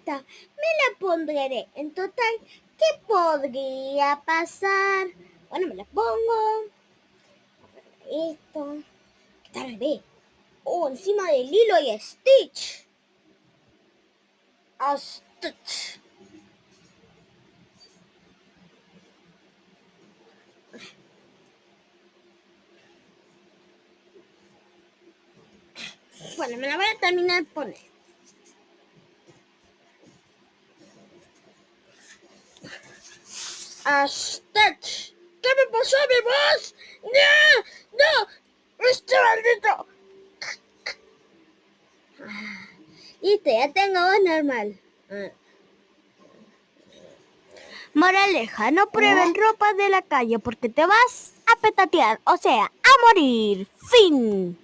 esta me la pondré. En total, ¿qué podría pasar? Bueno, me la pongo. Esto. ¿Qué tal ve? Oh, encima de Lilo y Stitch. A Stitch. Bueno, me la voy a terminar de poner. A Stitch. ¿Qué me pasó a mi voz? ¡No! ¡No! ¡Este maldito! Listo, ya tengo voz normal. Moraleja, no prueben ropa de la calle porque te vas a petatear, o sea, a morir. Fin.